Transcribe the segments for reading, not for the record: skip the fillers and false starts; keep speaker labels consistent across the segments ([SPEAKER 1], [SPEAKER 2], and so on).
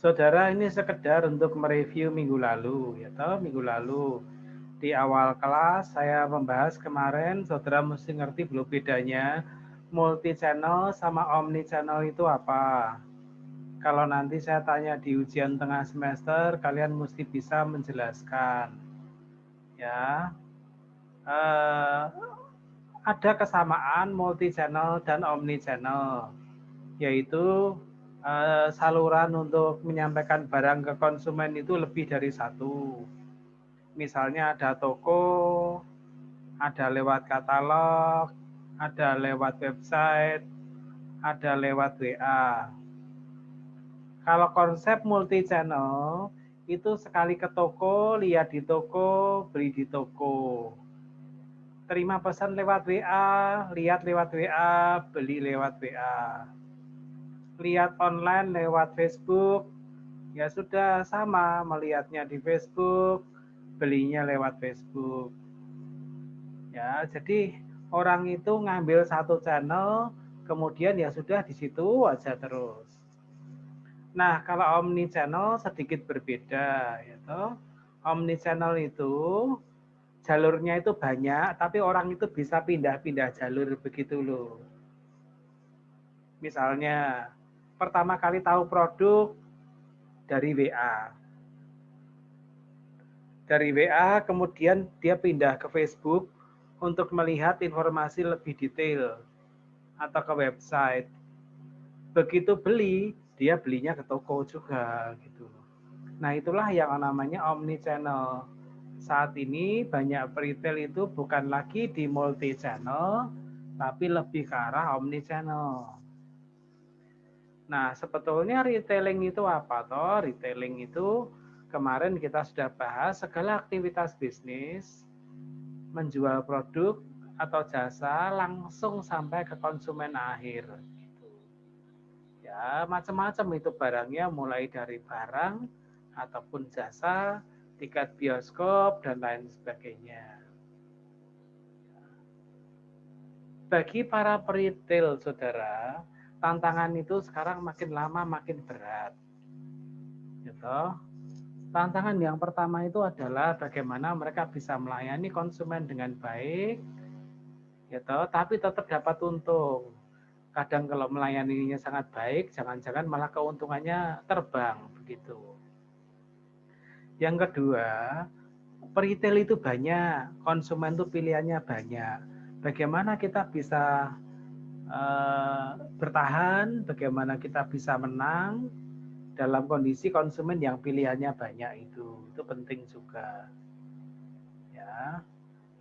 [SPEAKER 1] Saudara, ini sekedar untuk mereview minggu lalu, ya toh, minggu lalu. Di awal kelas saya membahas kemarin, saudara mesti ngerti belum bedanya multi channel sama omni channel itu apa. Kalau nanti saya tanya di ujian tengah semester, kalian mesti bisa menjelaskan. Ya, eh, ada kesamaan multi channel dan omni channel, yaitu saluran untuk menyampaikan barang ke konsumen itu lebih dari satu. Misalnya ada toko, ada lewat katalog, ada lewat website, ada lewat WA. Kalau konsep multi channel itu sekali ke toko, lihat di toko, beli di toko. Terima pesan lewat WA, lihat lewat WA, beli lewat WA. Lihat online lewat Facebook, ya sudah sama, melihatnya di Facebook, belinya lewat Facebook. Ya, jadi orang itu ngambil satu channel, kemudian ya sudah di situ aja terus. Nah, kalau omni channel sedikit berbeda, ya toh. Omni channel itu jalurnya itu banyak, tapi orang itu bisa pindah-pindah jalur begitu loh. Misalnya, pertama kali tahu produk dari WA. Dari WA, kemudian dia pindah ke Facebook untuk melihat informasi lebih detail atau ke website. Begitu beli, dia belinya ke toko juga gitu. Nah, itulah yang namanya omni channel. Saat ini banyak retail itu bukan lagi di multi channel, tapi lebih ke arah omni channel. Nah, sebetulnya retailing itu apa toh? Retailing itu kemarin kita sudah bahas segala aktivitas bisnis menjual produk atau jasa langsung sampai ke konsumen akhir. Ya, macam-macam itu barangnya, mulai dari barang ataupun jasa, tiket bioskop, dan lain sebagainya. Bagi para peritel, saudara, tantangan itu sekarang makin lama makin berat. Gitu. Tantangan yang pertama itu adalah bagaimana mereka bisa melayani konsumen dengan baik, gitu, tapi tetap dapat untung. Kadang kalau melayaninya sangat baik, jangan-jangan malah keuntungannya terbang, begitu. Yang kedua, retail itu banyak, konsumen itu pilihannya banyak. Bagaimana kita bisa bertahan, bagaimana kita bisa menang dalam kondisi konsumen yang pilihannya banyak itu penting juga. Ya.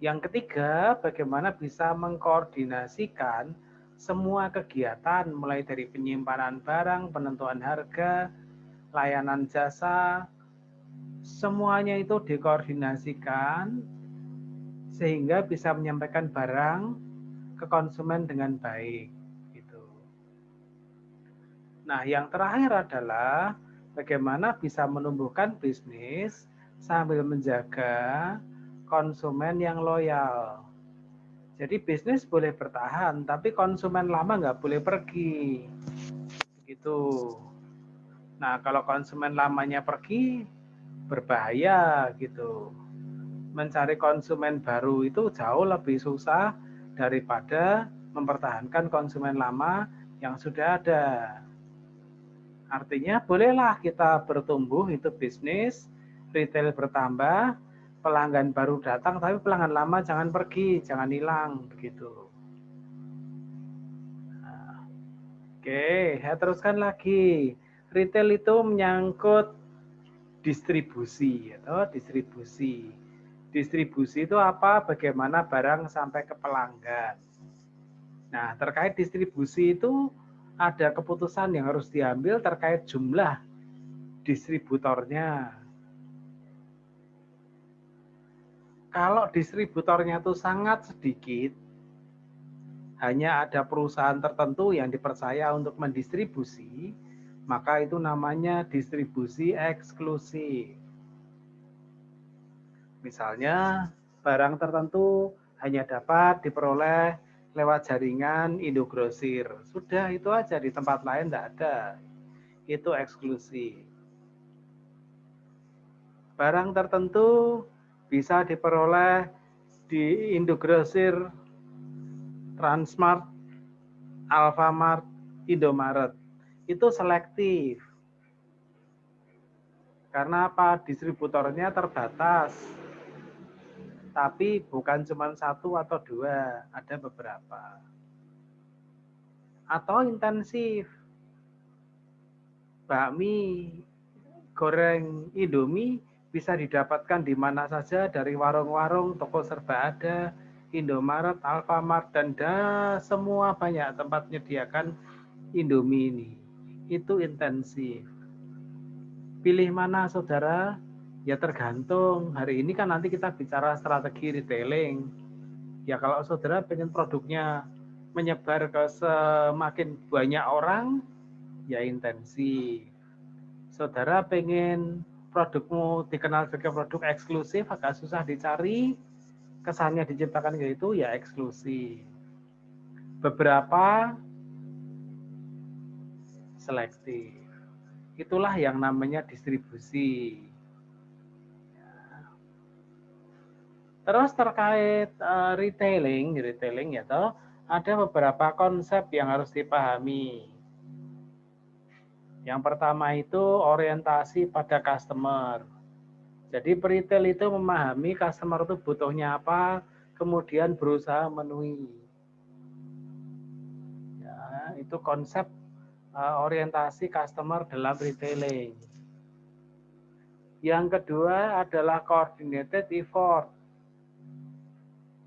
[SPEAKER 1] Yang ketiga, bagaimana bisa mengkoordinasikan semua kegiatan mulai dari penyimpanan barang, penentuan harga, layanan jasa, semuanya itu dikoordinasikan sehingga bisa menyampaikan barang ke konsumen dengan baik. Gitu. Nah, yang terakhir adalah bagaimana bisa menumbuhkan bisnis sambil menjaga konsumen yang loyal. Jadi bisnis boleh bertahan, tapi konsumen lama nggak boleh pergi. Gitu. Nah, kalau konsumen lamanya pergi, berbahaya gitu. Mencari konsumen baru itu jauh lebih susah daripada mempertahankan konsumen lama yang sudah ada. Artinya bolehlah kita bertumbuh, itu bisnis, retail bertambah, pelanggan baru datang, tapi pelanggan lama jangan pergi, jangan hilang, begitu. Nah, oke, saya teruskan lagi. Retail itu menyangkut distribusi, atau distribusi. Distribusi itu apa? Bagaimana barang sampai ke pelanggan. Nah, terkait distribusi itu ada keputusan yang harus diambil terkait jumlah distributornya. Kalau distributornya itu sangat sedikit, hanya ada perusahaan tertentu yang dipercaya untuk mendistribusi, maka itu namanya distribusi eksklusif. Misalnya, barang tertentu hanya dapat diperoleh lewat jaringan Indogrosir. Sudah itu aja, di tempat lain tidak ada. Itu eksklusif. Barang tertentu bisa diperoleh di Indogrosir, Transmart, Alfamart, Indomaret. Itu selektif. Karena apa? Distributornya terbatas. Tapi bukan cuma satu atau dua, ada beberapa. Atau intensif. Bakmi goreng Indomie bisa didapatkan di mana saja, dari warung-warung, toko serba ada, Indomaret, Alfamart, dan semua banyak tempat menyediakan Indomie ini. Itu intensif. Pilih mana saudara? Ya tergantung. Hari ini kan nanti kita bicara strategi retailing. Ya kalau saudara pengen produknya menyebar ke semakin banyak orang, ya intensif. Saudara pengen produkmu dikenal sebagai produk eksklusif, agak susah dicari, kesannya diciptakan gitu, ya eksklusif. Beberapa selektif. Itulah yang namanya distribusi. Terus terkait retailing ya toh, ada beberapa konsep yang harus dipahami. Yang pertama itu orientasi pada customer. Jadi peritel itu memahami customer itu butuhnya apa, kemudian berusaha memenuhi. Ya, itu konsep orientasi customer dalam retailing. Yang kedua adalah coordinated effort.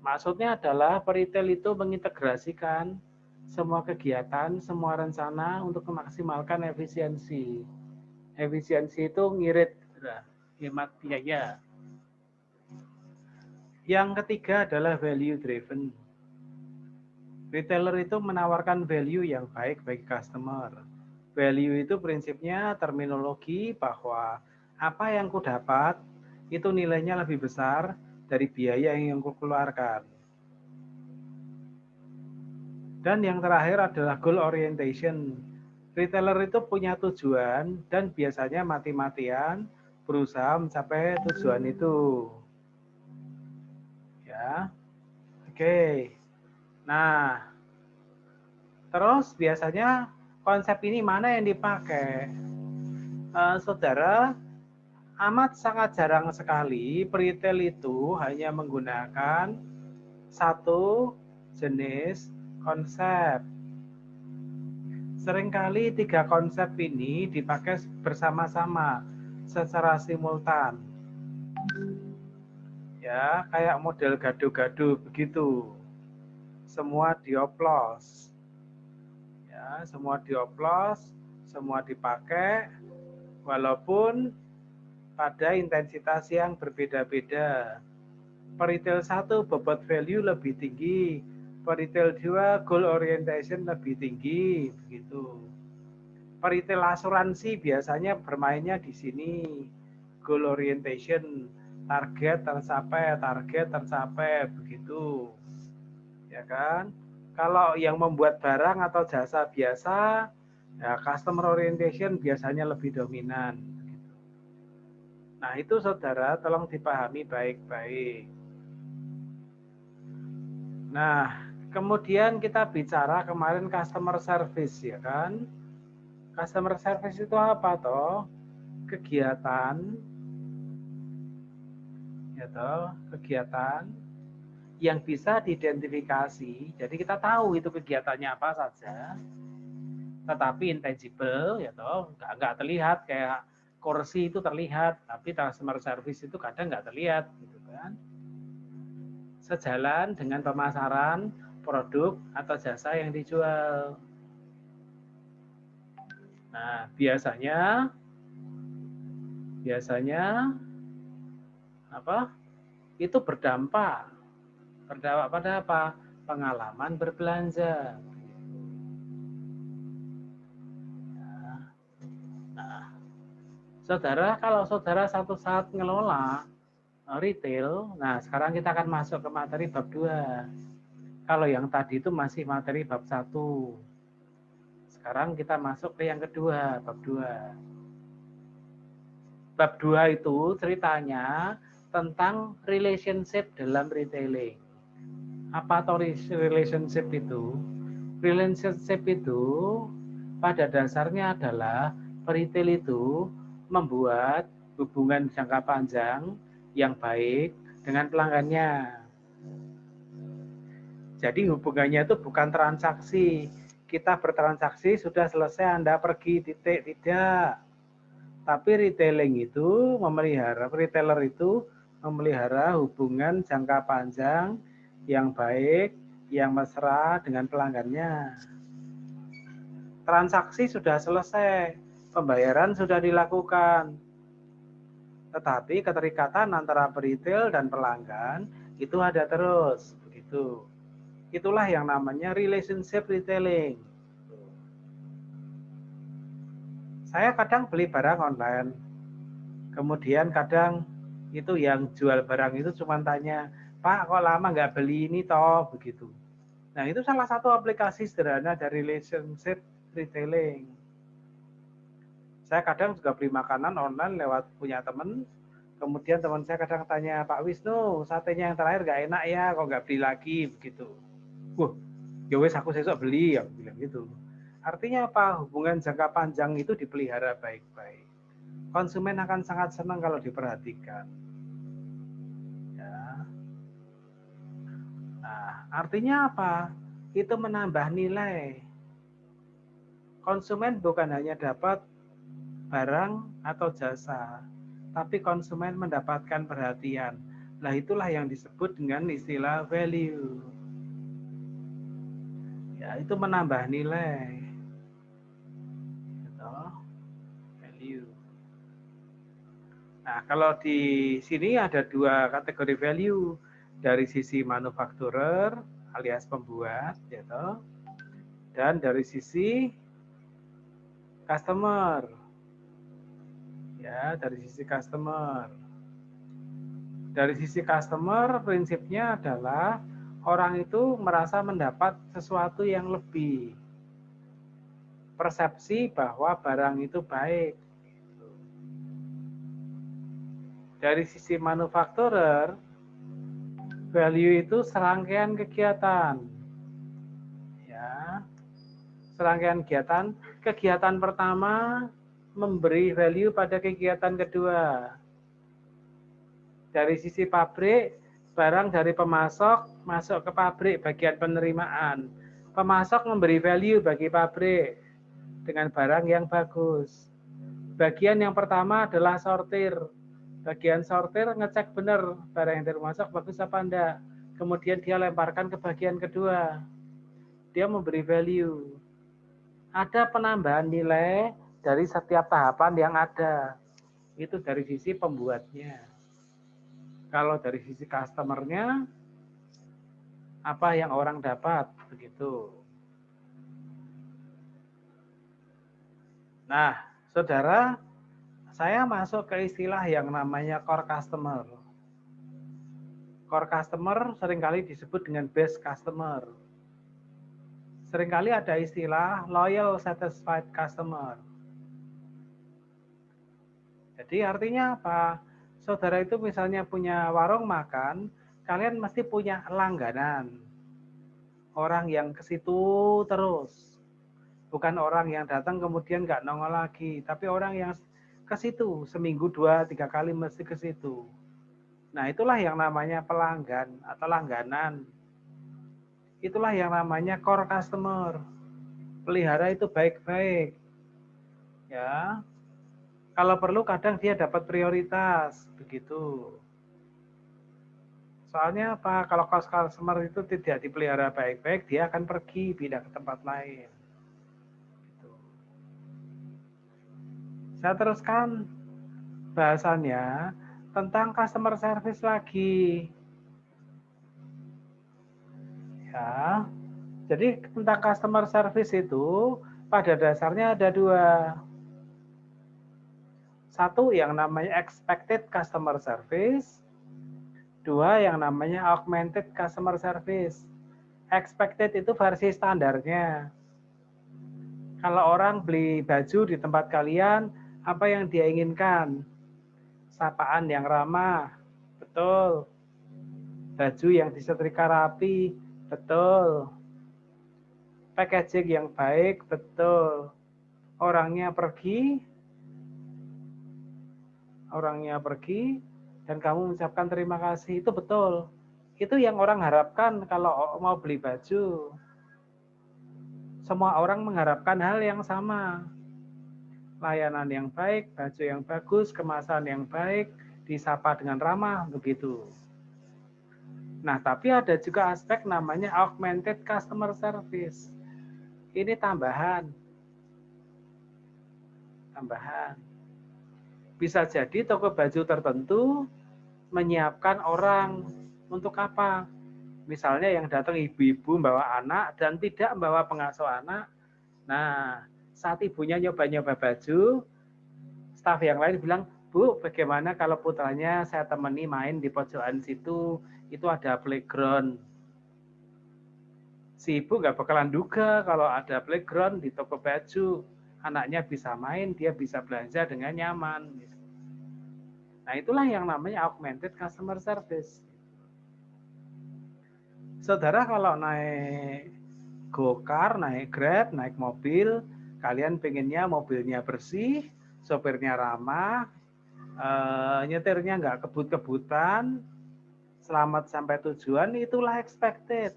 [SPEAKER 1] Maksudnya adalah peritel itu mengintegrasikan semua kegiatan, semua rencana untuk memaksimalkan efisiensi. Efisiensi itu ngirit, hemat biaya. Yang ketiga adalah value driven. Retailer itu menawarkan value yang baik bagi customer. Value itu prinsipnya terminologi bahwa apa yang ku dapat itu nilainya lebih besar dari biaya yang ku keluarkan. Dan yang terakhir adalah goal orientation. Retailer itu punya tujuan dan biasanya mati-matian berusaha mencapai tujuan itu. Ya. Oke. Nah, terus biasanya konsep ini mana yang dipakai? Saudara, amat sangat jarang sekali peritel itu hanya menggunakan satu jenis konsep. Seringkali 3 konsep ini dipakai bersama-sama secara simultan. Ya, kayak model gado-gado begitu. Semua dioplos. Ya, semua dioplos, semua dipakai walaupun pada intensitas yang berbeda-beda. Peritel 1 bobot value lebih tinggi, peritel 2 goal orientation lebih tinggi, begitu. Peritel asuransi biasanya bermainnya di sini. Goal orientation, target tercapai, begitu. Ya kan? Kalau yang membuat barang atau jasa biasa, ya customer orientation biasanya lebih dominan. Nah itu saudara tolong dipahami baik-baik. Nah kemudian kita bicara kemarin customer service ya kan. Customer service itu apa toh? Kegiatan ya toh, kegiatan yang bisa diidentifikasi. Jadi kita tahu itu kegiatannya apa saja. Tetapi intangible ya toh, nggak terlihat, kayak kursi itu terlihat, tapi customer service itu kadang nggak terlihat gitu kan. Sejalan dengan pemasaran produk atau jasa yang dijual. Nah, biasanya apa? Itu berdampak pada apa? Pengalaman berbelanja. Nah, saudara, kalau saudara satu saat ngelola retail, nah sekarang kita akan masuk ke materi bab 2. Kalau yang tadi itu masih materi bab 1. Sekarang kita masuk ke yang kedua, bab 2. Bab 2 itu ceritanya tentang relationship dalam retailing. Apa atau relationship itu? Relationship itu pada dasarnya adalah retail itu membuat hubungan jangka panjang yang baik dengan pelanggannya. Jadi hubungannya itu bukan transaksi. Kita bertransaksi sudah selesai Anda pergi titik, tidak. Tapi retailing itu retailer itu memelihara hubungan jangka panjang yang baik, yang mesra dengan pelanggannya. Transaksi sudah selesai, pembayaran sudah dilakukan. Tetapi keterikatan antara retail dan pelanggan itu ada terus, begitu. Itulah yang namanya relationship retailing. Saya kadang beli barang online, kemudian kadang itu yang jual barang itu cuma tanya, Pak kok lama nggak beli ini toh, begitu. Nah itu salah satu aplikasi sederhana dari relationship retailing. Saya kadang juga beli makanan online lewat punya teman, kemudian teman saya kadang tanya, Pak Wisnu, satenya yang terakhir nggak enak ya, kok nggak beli lagi, begitu. Wah, ya wes aku besok beli, ya bilang gitu. Artinya apa? Hubungan jangka panjang itu dipelihara baik-baik. Konsumen akan sangat senang kalau diperhatikan. Ya. Nah, artinya apa? Itu menambah nilai. Konsumen bukan hanya dapat barang atau jasa, tapi konsumen mendapatkan perhatian. Nah, itulah yang disebut dengan istilah value. Ya, itu menambah nilai. Gitu. Value. Nah, kalau di sini ada dua kategori value. Dari sisi manufakturer alias pembuat, gitu. Dan dari sisi customer. Ya, dari sisi customer. Dari sisi customer, prinsipnya adalah orang itu merasa mendapat sesuatu yang lebih. Persepsi bahwa barang itu baik. Dari sisi manufakturer, value itu serangkaian kegiatan. Ya, serangkaian kegiatan. Kegiatan pertama memberi value pada kegiatan kedua. Dari sisi pabrik, barang dari pemasok masuk ke pabrik bagian penerimaan. Pemasok memberi value bagi pabrik dengan barang yang bagus. Bagian yang pertama adalah sortir. Bagian sortir ngecek benar barang yang dari pemasok bagus apa enggak. Kemudian dia lemparkan ke bagian kedua. Dia memberi value. Ada penambahan nilai dari setiap tahapan yang ada. Itu dari sisi pembuatnya. Kalau dari sisi customernya, apa yang orang dapat, begitu. Nah, saudara, saya masuk ke istilah yang namanya core customer. Core customer seringkali disebut dengan base customer. Seringkali ada istilah loyal satisfied customer. Jadi artinya apa? Saudara itu misalnya punya warung makan, kalian mesti punya langganan. Orang yang ke situ terus. Bukan orang yang datang kemudian nggak nongol lagi, tapi orang yang ke situ seminggu 2-3 kali mesti ke situ. Nah, itulah yang namanya pelanggan atau langganan. Itulah yang namanya core customer. Pelihara itu baik-baik. Ya. Kalau perlu kadang dia dapat prioritas, begitu. Soalnya apa? Kalau customer itu tidak dipelihara baik-baik, dia akan pergi pindah ke tempat lain. Gitu. Saya teruskan bahasannya tentang customer service lagi. Ya. Jadi tentang customer service itu pada dasarnya ada dua. Satu yang namanya expected customer service, dua yang namanya augmented customer service. Expected itu versi standarnya. Kalau orang beli baju di tempat kalian, apa yang dia inginkan? sapaan yang ramah, betul. Baju yang disetrika rapi, betul. Packaging yang baik, betul. Orangnya pergi, dan kamu mengucapkan terima kasih, itu betul. Itu yang orang harapkan kalau mau beli baju. Semua orang mengharapkan hal yang sama. Layanan yang baik, baju yang bagus, kemasan yang baik, disapa dengan ramah, begitu. Nah, tapi ada juga aspek namanya augmented customer service. Ini tambahan. Bisa jadi toko baju tertentu menyiapkan orang untuk apa? Misalnya yang datang ibu-ibu membawa anak dan tidak membawa pengasuh anak. Nah, saat ibunya nyoba-nyoba baju, staf yang lain bilang, Bu, bagaimana kalau putranya saya temani main di pojokan situ, itu ada playground. Si ibu nggak bakalan duga kalau ada playground di toko baju, anaknya bisa main, dia bisa belanja dengan nyaman. Nah, itulah yang namanya augmented customer service. Saudara kalau naik Gokar, naik Grab, naik mobil, kalian pengennya mobilnya bersih, sopirnya ramah, nyetirnya nggak kebut-kebutan, selamat sampai tujuan, itulah expected.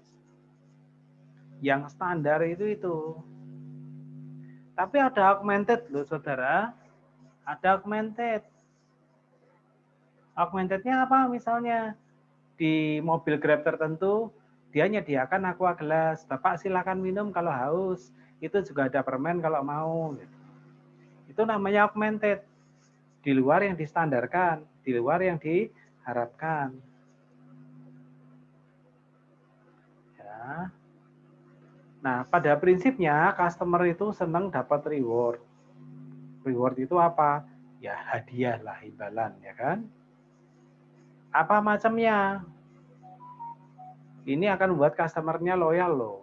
[SPEAKER 1] Yang standar itu. Tapi ada augmented loh saudara, ada augmented. Augmentednya apa misalnya? Di mobil Grab tertentu, dia nyediakan aqua gelas. Bapak silakan minum kalau haus. Itu juga ada permen kalau mau. Itu namanya augmented. Di luar yang distandarkan, di luar yang diharapkan. Ya. Nah, pada prinsipnya customer itu senang dapat reward. Reward itu apa? Ya hadiah lah, imbalan, ya kan? Apa macamnya? Ini akan membuat customernya loyal loh.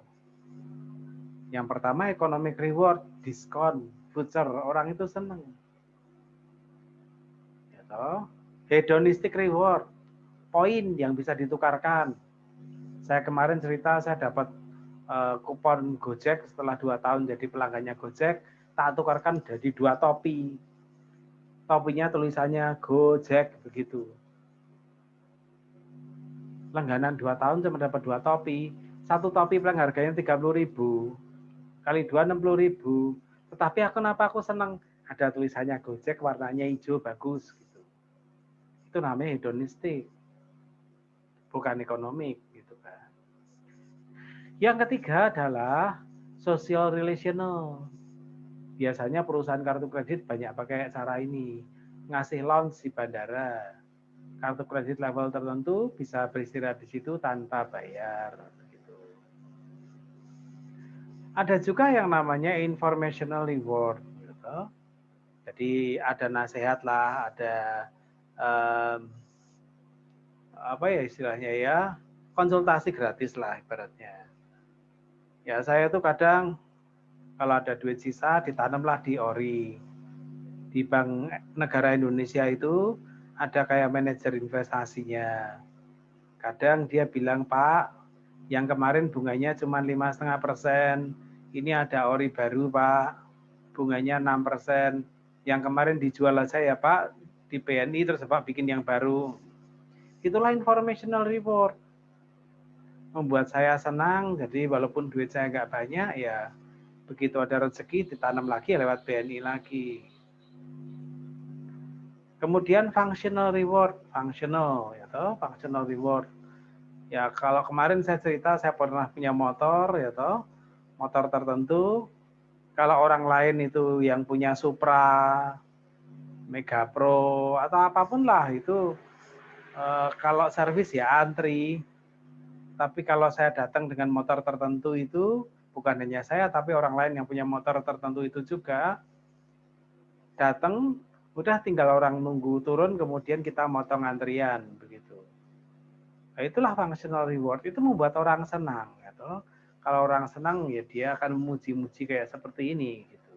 [SPEAKER 1] Yang pertama economic reward, diskon, voucher, orang itu senang. Ya toh? Hedonistic reward, poin yang bisa ditukarkan. Saya kemarin cerita saya dapat kupon Gojek setelah 2 tahun jadi pelanggannya Gojek, tak tukarkan jadi 2 topi. Topinya tulisannya Gojek begitu. Langganan 2 tahun cuma dapat 2 topi. Satu topi paling harganya 30.000. Kali 2 60.000. Tetapi kenapa aku senang? Ada tulisannya Gojek warnanya hijau bagus gitu. Itu namanya hedonistik. Bukan ekonomik gitu kan. Yang ketiga adalah social relational. Biasanya perusahaan kartu kredit banyak pakai cara ini. Ngasih lounge di bandara. Kartu kredit level tertentu bisa beristirahat di situ tanpa bayar. Gitu. Ada juga yang namanya informational reward. Gitu. Jadi ada nasihat lah, ada apa ya istilahnya ya, konsultasi gratis lah ibaratnya. Ya saya tuh kadang kalau ada duit sisa ditanamlah di ORI. Di Bank Negara Indonesia itu ada kayak manajer investasinya. Kadang dia bilang, Pak, yang kemarin bunganya cuma 5,5%, ini ada ORI baru, Pak, bunganya 6%. Yang kemarin dijual aja ya, Pak, di BNI terus Pak bikin yang baru. Itulah informational reward. Membuat saya senang, jadi walaupun duit saya nggak banyak, ya begitu ada rezeki ditanam lagi lewat BNI lagi. Kemudian functional reward, functional reward. Ya kalau kemarin saya cerita saya pernah punya motor ya toh, motor tertentu. Kalau orang lain itu yang punya Supra, Mega Pro atau apapun lah itu kalau servis ya antri. Tapi kalau saya datang dengan motor tertentu itu bukan hanya saya tapi orang lain yang punya motor tertentu itu juga datang, udah tinggal orang nunggu turun kemudian kita motong antrian begitu. Nah, itulah functional reward, itu membuat orang senang gitu. Kalau orang senang ya dia akan memuji-muji kayak seperti ini gitu.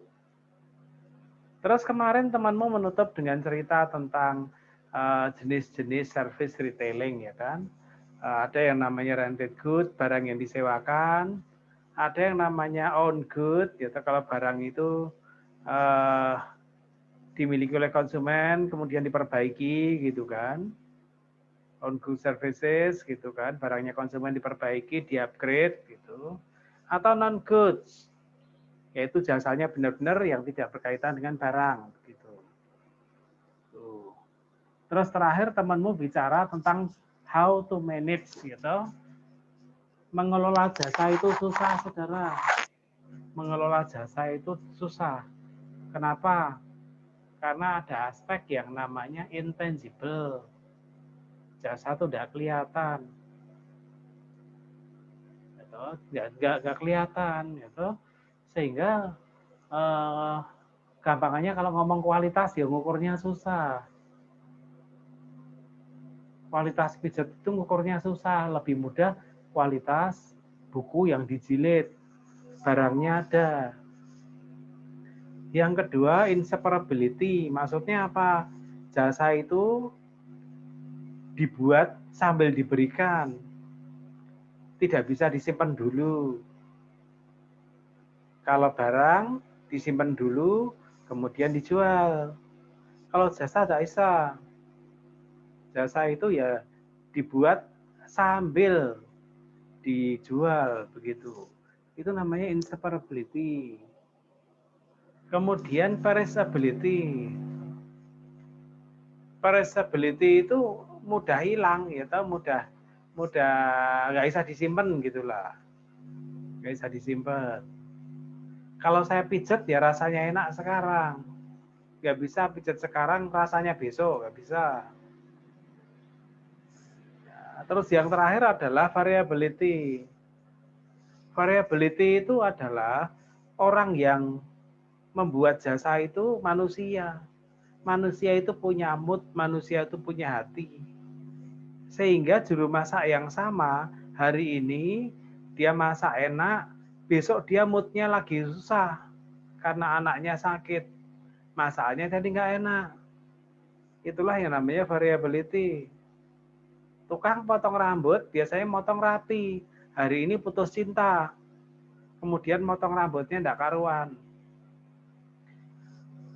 [SPEAKER 1] Terus kemarin temanmu menutup dengan cerita tentang jenis-jenis service retailing ya kan. Ada yang namanya rented good, barang yang disewakan. Ada yang namanya own good, yaitu kalau barang itu dimiliki oleh konsumen, kemudian diperbaiki gitu kan. Own good services gitu kan, barangnya konsumen diperbaiki, di-upgrade gitu. Atau non goods, yaitu jasanya benar-benar yang tidak berkaitan dengan barang gitu. Terus terakhir temanmu bicara tentang how to manage gitu. Mengelola jasa itu susah, saudara. Mengelola jasa itu susah. Kenapa? Karena ada aspek yang namanya intangible. Jasa itu tidak kelihatan. Gitu. Nggak kelihatan. Gitu. Sehingga gampangannya kalau ngomong kualitas ya ngukurnya susah. Kualitas pijat itu ngukurnya susah, lebih mudah kualitas buku yang dijilid, barangnya ada. Yang kedua, inseparability, maksudnya apa? Jasa itu dibuat sambil diberikan, tidak bisa disimpan dulu. Kalau barang disimpan dulu, kemudian dijual. Kalau jasa tidak bisa. Jasa itu ya dibuat sambil dijual begitu. Itu namanya inseparability. Kemudian perishability. Perishability itu mudah hilang, ya tahu mudah nggak bisa disimpan gitulah, nggak bisa disimpan. Kalau saya pijat ya rasanya enak sekarang, nggak bisa pijat sekarang rasanya besok, nggak bisa. Terus yang terakhir adalah variability. Variability itu adalah orang yang membuat jasa itu manusia. Manusia itu punya mood, manusia itu punya hati. Sehingga juru masak yang sama, hari ini dia masak enak, besok dia moodnya lagi susah karena anaknya sakit. Masakannya jadi nggak enak. Itulah yang namanya variability. Tukang potong rambut biasanya motong rapi. Hari ini putus cinta. Kemudian motong rambutnya enggak karuan.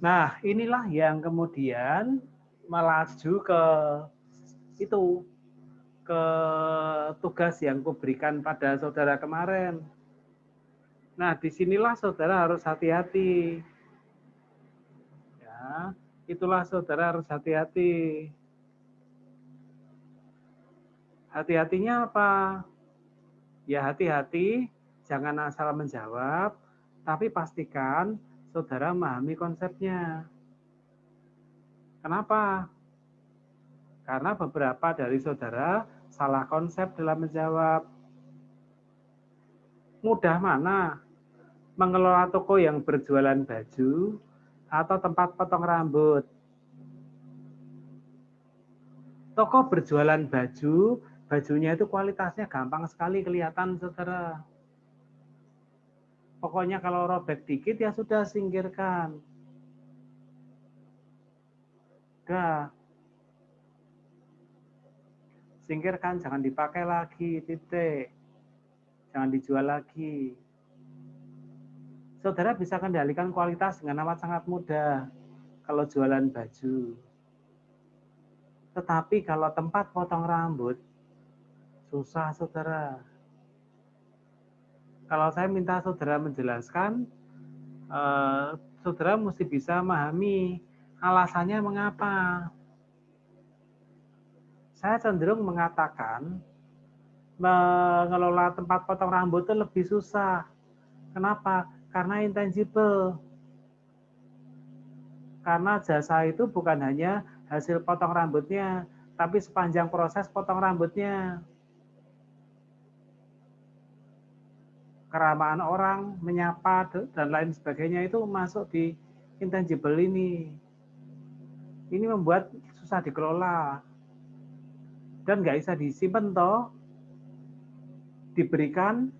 [SPEAKER 1] Nah, inilah yang kemudian melaju ke itu, ke tugas yang kuberikan pada saudara kemarin. Nah, disinilah saudara harus hati-hati. Ya, itulah saudara harus hati-hati. Hati-hatinya apa? Ya hati-hati, jangan asal menjawab, tapi pastikan saudara memahami konsepnya. Kenapa? Karena beberapa dari saudara salah konsep dalam menjawab. Mudah mana? Mengelola toko yang berjualan baju atau tempat potong rambut? Toko berjualan baju, bajunya itu kualitasnya gampang sekali kelihatan, saudara. Pokoknya kalau robek dikit ya sudah singkirkan. Udah. Singkirkan, jangan dipakai lagi, titik. Jangan dijual lagi. Saudara bisa kendalikan kualitas dengan amat sangat mudah kalau jualan baju. Tetapi kalau tempat potong rambut, susah saudara. Kalau saya minta saudara menjelaskan, saudara mesti bisa memahami alasannya mengapa. Saya cenderung mengatakan mengelola tempat potong rambut itu lebih susah. Kenapa? Karena intangible. Karena jasa itu bukan hanya hasil potong rambutnya, tapi sepanjang proses potong rambutnya. Keramaan orang, menyapa, dan lain sebagainya itu masuk di intangible ini. Ini membuat susah dikelola. Dan nggak bisa disimpan toh, diberikan,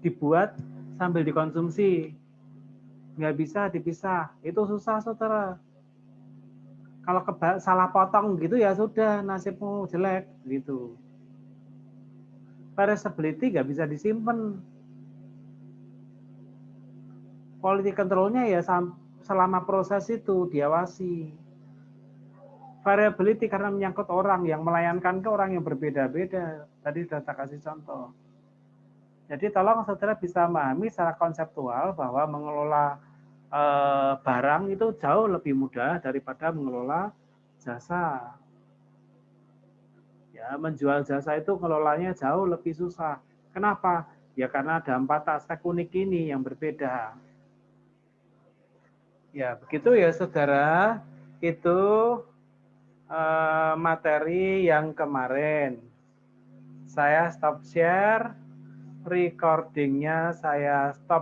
[SPEAKER 1] dibuat, sambil dikonsumsi. Nggak bisa dipisah, itu susah saudara. Kalau salah potong gitu ya sudah nasibmu jelek gitu. Variability nggak bisa disimpan. Quality controlnya ya selama proses itu diawasi. Variability karena menyangkut orang yang melayankan ke orang yang berbeda-beda. Tadi sudah saya kasih contoh. Jadi tolong saudara bisa memahami secara konseptual bahwa mengelola barang itu jauh lebih mudah daripada mengelola jasa. Ya, menjual jasa itu ngelolanya jauh lebih susah. Kenapa? Ya karena ada 4 aspek unik ini yang berbeda. Ya, begitu ya saudara. Itu materi yang kemarin. Saya stop share, recordingnya saya stop.